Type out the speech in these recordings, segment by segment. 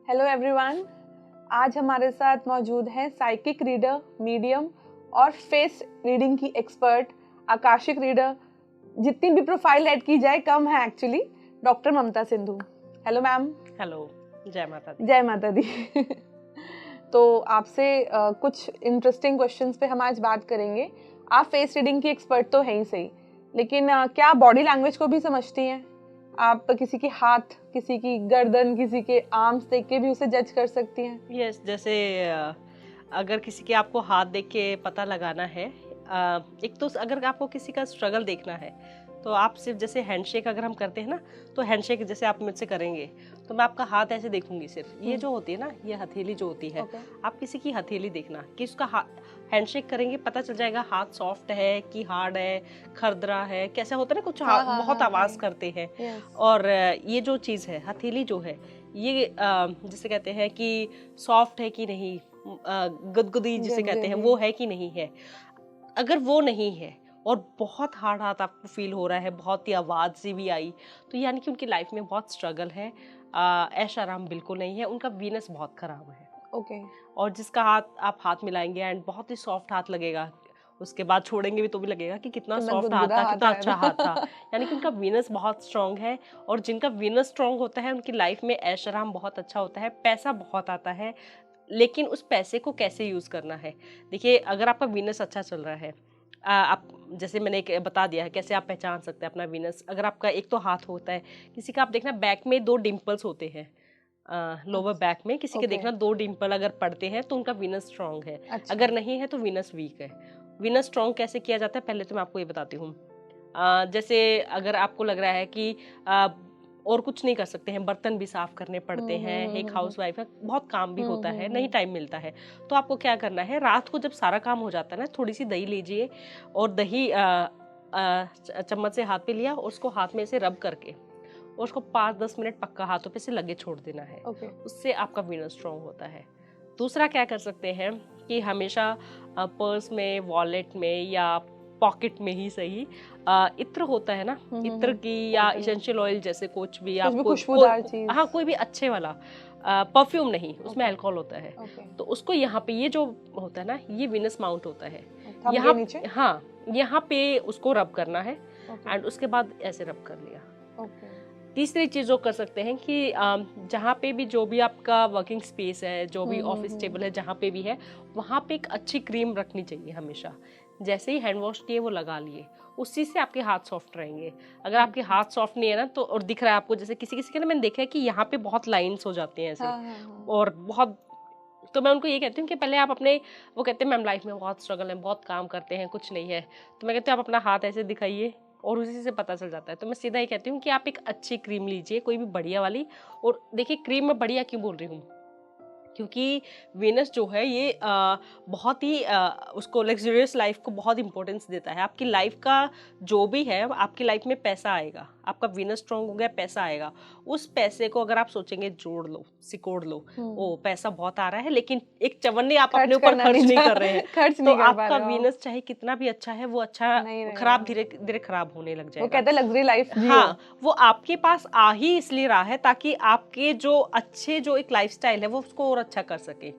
Hello everyone, आज हमारे साथ मौजूद हैं साइकिक रीडर, मीडियम और फेस रीडिंग की एक्सपर्ट, आकाशिक रीडर, जितनी भी प्रोफाइल ऐड की जाए कम है actually, doctor Mamta Sindhu. Hello ma'am. Hello, जय माता दी। जय माता दी। तो आपसे कुछ इंटरेस्टिंग क्वेश्चंस पे हम आज बात करेंगे। आप फेस रीडिंग की एक्सपर्ट तो हैं ही सही, लेकिन क्या आप बॉडी लैंग्वेज को भी समझती हैं? आप किसी के हाथ, किसी की गर्दन, किसी के आर्म्स देख के भी उसे जज कर सकती हैं? यस, जैसे अगर किसी के आपको हाथ देख के पता लगाना है, एक तो अगर आपको किसी का स्ट्रगल देखना है तो आप सिर्फ जैसे हैंडशेक अगर हम करते हैं ना, तो हैंडशेक जैसे आप मुझसे करेंगे तो मैं आपका हाथ ऐसे देखूंगी सिर्फ। ये जो होती है ना, ये हथेली जो होती है, आप किसी की हथेली देखना कि उसका हैंडशेक करेंगे, पता चल जाएगा हाथ सॉफ्ट है कि हार्ड है, खरदरा है, कैसा होता है ना, कुछ बहुत आवाज करते हैं। और ये जो चीज है हथेली जो है, ये जिसे कहते हैं कि सॉफ्ट है कि नहीं, गुदगुदी जिसे कहते हैं, वो है कि नहीं है। अगर वो नहीं है और बहुत हार्ड हाथ आपको फील हो रहा है, बहुत ही आवाज सी भी आई, तो यानी कि उनकी लाइफ में बहुत स्ट्रगल है, ऐश आराम बिल्कुल नहीं है, उनका वीनस बहुत खराब है। और जिसका हाथ आप मिलाएंगे एंड बहुत ही सॉफ्ट हाथ लगेगा, उसके बाद छोड़ेंगे भी तो भी लगेगा कि कितना सॉफ्ट हाथ था, कितना अच्छा हाथ था। यानी कि उनका वीनस बहुत स्ट्रांग है, और जिनका वीनस स्ट्रांग होता है उनकी लाइफ में ऐश आराम बहुत अच्छा होता है, पैसा बहुत आता है। लेकिन उस पैसे को कैसे यूज करना है, देखिए, अगर आपका वीनस अच्छा चल रहा है, आप जैसे मैंने बता दिया है कैसे आप पहचान सकते हैं अपना वीनस। अगर आपका एक तो हाथ होता है, किसी का आप देखना बैक में 2 डिंपल्स होते हैं, लोअर बैक में किसी के देखना 2 डिंपल अगर पड़ते हैं तो उनका वीनस स्ट्रांग है। अगर नहीं है तो वीनस वीक है। वीनस स्ट्रांग कैसे किया जाता है, पहले तो मैं आपको ये बताती हूँ। जैसे अगर आपको लग रहा है कि और कुछ नहीं कर सकते हैं, बर्तन भी साफ करने पड़ते हैं, एक हाउसवाइफ है, बहुत काम भी होता है, नहीं टाइम मिलता है, तो आपको क्या करना है, रात को जब सारा काम हो जाता है ना, थोड़ी सी दही लीजिए, और दही चम्मच से हाथ पे लिया और उसको हाथ में से रब करके और उसको 5-10 मिनट पक्का हाथों पे से लगे छोड़ देना है। उससे आपका वीनस स्ट्रांग होता है। दूसरा क्या कर सकते हैं कि हमेशा पर्स में, वॉलेट में या पॉकेट में ही सही, इत्र होता है ना, इत्र की या इसेंशियल ऑयल जैसे कुछ भी आपको, खुशबूदार चीज, हाँ, कोई भी अच्छे वाला, परफ्यूम नहीं, उसमें अल्कोहल होता है, तो उसको यहाँ पे, ये जो होता है ना, ये वीनस माउंट होता है यहाँ, हाँ, यहाँ पे उसको रब करना है एंड उसके बाद ऐसे रब कर लिया। तीसरी चीज जो कर सकते हैं कि जहाँ पे भी, जो भी आपका वर्किंग स्पेस है, जो भी ऑफिस टेबल है, जहाँ पे भी है, वहाँ पे एक अच्छी क्रीम रखनी चाहिए हमेशा। जैसे ही हैंड वॉश किए वो लगा लिए, उसी से आपके हाथ सॉफ्ट रहेंगे। अगर आपके हाथ सॉफ्ट नहीं है ना, तो और दिख रहा है आपको, जैसे किसी किसी के ना मैंने देखा है कि यहाँ पे बहुत लाइंस हो जाते हैं ऐसे, और बहुत, तो मैं उनको ये कहती हूँ कि पहले आप अपने, वो कहते हैं मैम लाइफ में बहुत स्ट्रगल है, बहुत काम करते हैं, कुछ नहीं है, तो मैं कहती हूँ आप अपना हाथ ऐसे दिखाइए और उसी से पता चल जाता है। तो मैं सीधा ही कहती हूँ कि आप एक अच्छी क्रीम लीजिए, कोई भी बढ़िया वाली। और देखिए, क्रीम में बढ़िया क्यों बोल रही हूँ, क्योंकि वीनस जो है ये बहुत ही उसको लग्जरियस लाइफ को बहुत इंपॉर्टेंस देता है। आपकी लाइफ का जो भी है, आपकी लाइफ में पैसा आएगा, आपका वीनस स्ट्रांग हो गया, पैसा आएगा। उस पैसे को अगर आप सोचेंगे जोड़ लो, सिकोड़ लो, ओ पैसा बहुत आ रहा है, लेकिन एक चवन्नी आप अपने ऊपर खर्च नहीं कर रहे हैं, तो आपका वीनस चाहे कितना भी अच्छा है, वो अच्छा खराब, धीरे धीरे खराब होने लग जाएगा। वो कहते हैं लग्जरी लाइफ, हाँ, वो आपके पास आ ही इसलिए रहा है ताकि आपके जो अच्छे, जो एक लाइफस्टाइल है, वो उसको और अच्छा कर सके।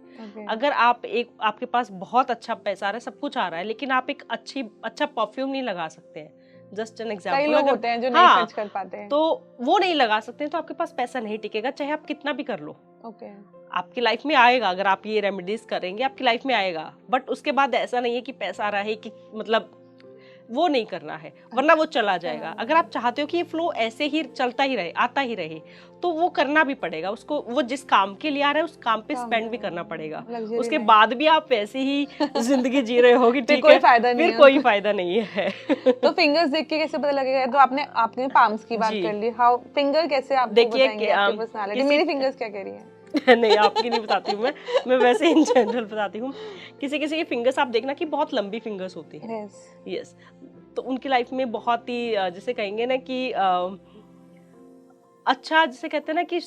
अगर आपके पास बहुत अच्छा पैसा आ रहा है, सब कुछ आ रहा है, लेकिन आप एक अच्छा परफ्यूम नहीं लगा सकते हैं, जस्ट एन एग्जांपल, कई लोग होते हैं जो नहीं खर्च कर पाते हैं, तो वो नहीं लगा सकते हैं, तो आपके पास पैसा नहीं टिकेगा, चाहे आप कितना भी कर लो। आपकी लाइफ में आएगा, अगर आप ये रेमेडीज करेंगे आपकी लाइफ में आएगा, बट उसके बाद ऐसा नहीं है कि पैसा आ रहा है कि मतलब वो नहीं करना है, वरना वो चला जाएगा। अगर आप चाहते हो कि ये फ्लो ऐसे ही चलता ही रहे, आता ही रहे, तो वो करना भी पड़ेगा उसको, वो जिस काम के लिए आ रहा है उस काम पे स्पेंड भी करना पड़ेगा, उसके बाद भी आप वैसे ही जिंदगी जी रहे होगी, ठीक है, फिर कोई फायदा नहीं है। तो फिंगर्स देख के कैसे पता लगेगा? तो आपने पाम्स की बात कर ली, हाउ फिंगर कैसे आपको बताएंगे आपकी पर्सनालिटी? मेरी फिंगर्स क्या कह रही है? नहीं, आपकी नहीं बताती हूँ मैं वैसे इन जनरल बताती हूँ। किसी किसी की फिंगर्स आप देखना कि बहुत लंबी फिंगर्स होती हैं, यस, तो उनकी लाइफ में बहुत ही जैसे कहेंगे ना कि अच्छा, जिसे कहते हैं ना कि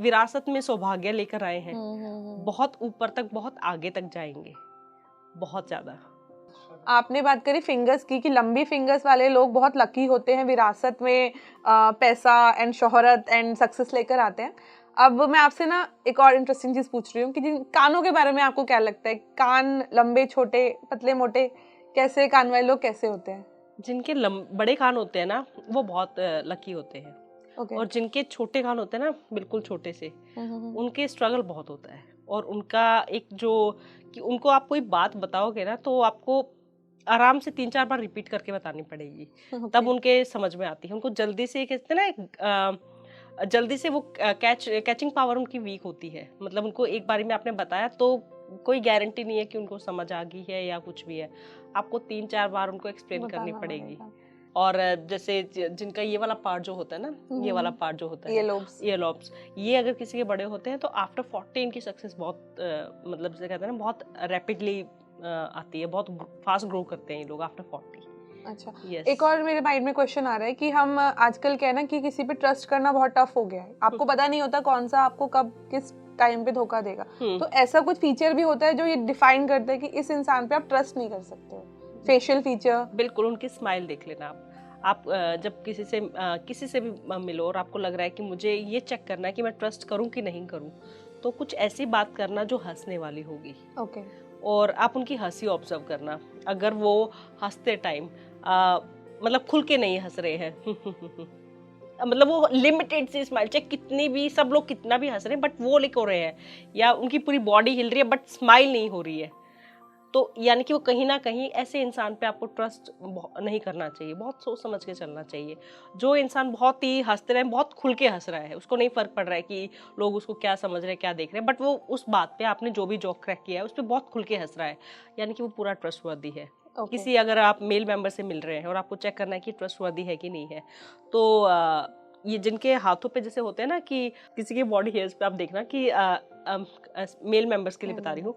विरासत में सौभाग्य लेकर आए हैं, बहुत ऊपर तक, बहुत आगे तक जाएंगे, बहुत ज्यादा। आपने बात करी फिंगर्स की कि लंबी फिंगर्स वाले लोग बहुत लकी होते हैं, विरासत में पैसा एंड शोहरत एंड सक्सेस लेकर आते हैं। अब मैं आपसे ना एक और इंटरेस्टिंग चीज़ पूछ रही हूँ कि जिन कानों के बारे में आपको क्या लगता है, कान लंबे छोटे पतले मोटे, कैसे कान वाले लोग कैसे होते हैं? जिनके बड़े कान होते हैं ना वो बहुत लकी होते हैं। Okay. और जिनके छोटे कान होते हैं ना बिल्कुल छोटे से, उनके स्ट्रगल बहुत होता है। और उनका एक जो कि उनको आप कोई बात बताओगे ना तो आपको आराम से 3-4 बार रिपीट करके बतानी पड़ेगी, तब उनके समझ में आती है। उनको जल्दी से कहते हैं ना जल्दी से वो कैचिंग पावर उनकी वीक होती है। मतलब उनको एक बारी में आपने बताया तो कोई गारंटी नहीं है कि उनको समझ आ गई है या कुछ भी है, आपको 3-4 बार उनको एक्सप्लेन करनी पड़ेगी। और जैसे जिनका ये वाला पार्ट जो होता है ना, ये वाला पार्ट जो होता है ये लोब्स, ये अगर किसी के बड़े होते हैं तो आफ्टर 40 इनकी सक्सेस बहुत मतलब जैसे कहते हैं ना बहुत रैपिडली आती है, बहुत फास्ट ग्रो करते हैं ये लोग आफ्टर 40। अच्छा yes. एक और मेरे माइंड में क्वेश्चन आ रहा है कि हम आजकल क्या है ना कि किसी पे ट्रस्ट करना बहुत टफ हो गया है, आपको पता नहीं होता कौन सा आपको कब किस टाइम पे धोखा देगा। तो ऐसा कुछ फीचर भी होता है जो ये डिफाइन करता है कि इस इंसान पे आप ट्रस्ट नहीं कर सकते हो? Facial feature? बिल्कुल, उनकी स्माइल देख लेना आप जब किसी से भी मिलो और आपको लग रहा है कि मुझे ये चेक करना है कि मैं ट्रस्ट करूं कि नहीं करूं, तो कुछ ऐसी बात करना जो हंसने वाली होगी। ओके। और आप उनकी हंसी ऑब्जर्व करना, अगर वो हंसते टाइम मतलब खुल के नहीं हंस रहे हैं मतलब वो लिमिटेड सी स्माइल, चाहे कितनी भी सब लोग कितना भी हंस रहे हैं बट वो लिख हो रहे हैं, या उनकी पूरी बॉडी हिल रही है बट स्माइल नहीं हो रही है, तो यानी कि वो कहीं ना कहीं ऐसे इंसान पे आपको ट्रस्ट नहीं करना चाहिए। बहुत सोच समझ के चलना चाहिए। जो इंसान बहुत ही हंसते रहे, बहुत खुल के हंस रहा है, उसको नहीं फर्क पड़ रहा है कि लोग उसको क्या समझ रहे हैं क्या देख रहे हैं, बट वो उस बात पे आपने जो भी जॉक क्रैक किया है उस पर बहुत खुल के हंस रहा है, यानी कि वो पूरा ट्रस्टवर्दी है। किसी अगर आप मेल मेंबर से मिल रहे हैं और आपको चेक करना है कि ट्रस्टवर्दी है कि नहीं है, तो ये जिनके हाथों पे जैसे होते हैं ना कि किसी के बॉडी हेयर्स पे आप देखना कि मेल मेंबर्स के लिए बता रही हूँ,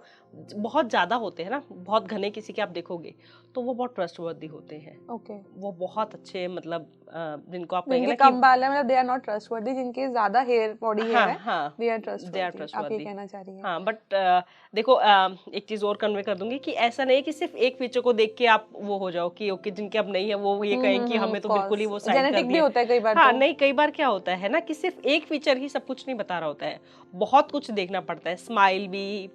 बहुत ज़्यादा होते हैं ना, बहुत घने किसी के आप देखोगे तो वो बहुत ट्रस्टवर्दी होते हैं। ओके। वो बहुत अच्छे मतलब जिनको आप कहेंगे ना कम बाल है मतलब दे आर नॉट ट्रस्टवर्दी, जिनके ज़्यादा हेयर बॉडी हेयर है दे आर ट्रस्टवर्दी, आप ये कहना चाह रही हैं? हाँ, बट देखो एक चीज़ और कन्वे कर दूंगी कि ऐसा नहीं है कि सिर्फ एक फीचर को देख के आप वो हो जाओ कि ओके जिनके अब नहीं है वो ये कहें कि हमें तो बिल्कुल ही वो साइड कर दिया। जेनेटिक भी होता है कई बार। हाँ नहीं, कई बार क्या होता है ना कि सिर्फ एक फीचर ही सब कुछ नहीं बता रहा होता है, बहुत कुछ देखना पड़ता है, स्माइल भी,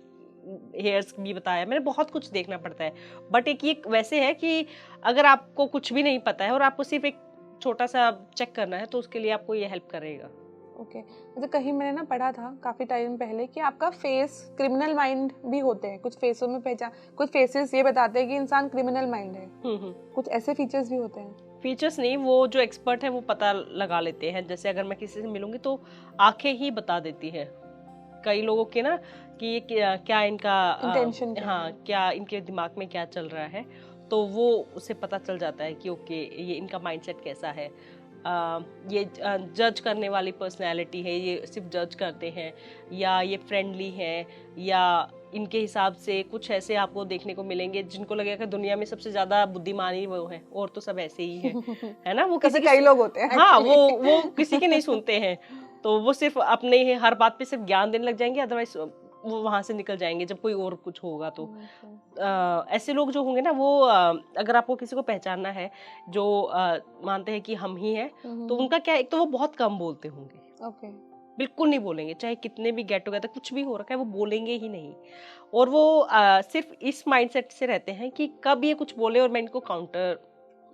हेयर्स भी बताया मैंने, बहुत कुछ देखना पड़ता है। बट एक ये वैसे है कि अगर आपको कुछ भी नहीं पता है और आपको सिर्फ एक छोटा सा चेक करना है तो उसके लिए आपको ये हेल्प करेगा। ओके। अच्छा, कहीं मैंने ना पढ़ा था काफ़ी टाइम पहले कि आपका फेस क्रिमिनल माइंड भी होते हैं, कुछ फेसों में पहचान, कुछ फेसेस ये बताते हैं कि इंसान क्रिमिनल माइंड है। कुछ ऐसे फीचर्स भी होते हैं? फीचर्स नहीं, वो जो एक्सपर्ट है वो पता लगा लेते हैं। जैसे अगर मैं किसी से मिलूंगी तो आंखें ही बता देती है कई लोगों के ना कि क्या इनका इंटेंशन हाँ क्या इनके दिमाग में क्या चल रहा है, तो वो उसे पता चल जाता है कि ओके ये इनका माइंडसेट कैसा है। ये जज करने वाली पर्सनैलिटी है, ये सिर्फ जज करते हैं, या ये फ्रेंडली हैं, या इनके हिसाब से कुछ ऐसे आपको देखने को मिलेंगे जिनको लगेगा कि दुनिया में सबसे ज्यादा बुद्धिमान ही वो है, और तो सब ऐसे ही है ना। वो किसी कई लोग होते हैं हाँ, वो किसी के नहीं सुनते हैं, तो वो सिर्फ अपने ही हर बात पे सिर्फ ज्ञान देने लग जाएंगे, अदरवाइज वो वहां से निकल जाएंगे जब कोई और कुछ होगा तो। ऐसे लोग जो होंगे ना वो अगर आपको किसी को पहचानना है जो मानते हैं कि हम ही हैं, तो उनका क्या, एक तो वो बहुत कम बोलते होंगे। ओके। बिल्कुल नहीं बोलेंगे, चाहे कितने भी गेट टुगेदर कुछ भी हो रखा है वो बोलेंगे ही नहीं। और वो सिर्फ इस माइंडसेट से रहते हैं कि कब ये कुछ बोले और मैं इनको काउंटर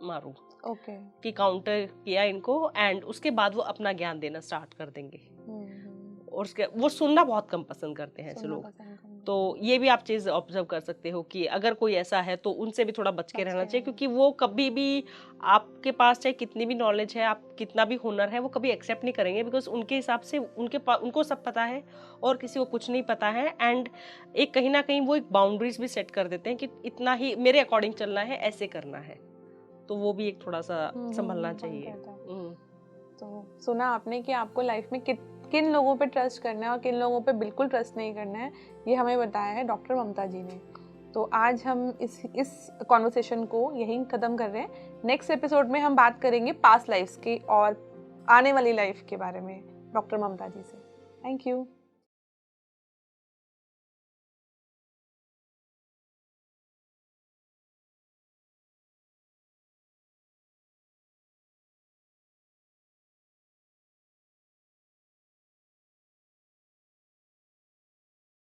मारूं। ओके। कि काउंटर किया इनको एंड उसके बाद वो अपना ज्ञान देना स्टार्ट कर देंगे। और उसके वो सुनना बहुत कम पसंद करते हैं ऐसे लोग। तो ये भी आप चीज़ ऑब्जर्व कर सकते हो कि अगर कोई ऐसा है तो उनसे भी थोड़ा बच के रहना चाहिए, क्योंकि वो कभी भी आपके पास चाहे कितनी भी नॉलेज है, आप कितना भी हुनर है, वो कभी एक्सेप्ट नहीं करेंगे, बिकॉज उनके हिसाब से उनको सब पता है और किसी को कुछ नहीं पता है। एंड एक कहीं ना कहीं वो एक बाउंड्रीज भी सेट कर देते हैं कि इतना ही मेरे अकॉर्डिंग चलना है, ऐसे करना है, तो वो भी एक थोड़ा सा संभलना चाहिए। तो सुना आपने कि आपको लाइफ में किन लोगों पे ट्रस्ट करना है और किन लोगों पे बिल्कुल ट्रस्ट नहीं करना है, ये हमें बताया है डॉक्टर ममता जी ने। तो आज हम इस कॉन्वर्सेशन को यहीं ख़त्म कर रहे हैं। नेक्स्ट एपिसोड में हम बात करेंगे पास्ट लाइफ्स की और आने वाली लाइफ के बारे में डॉक्टर ममता जी से। Thank you.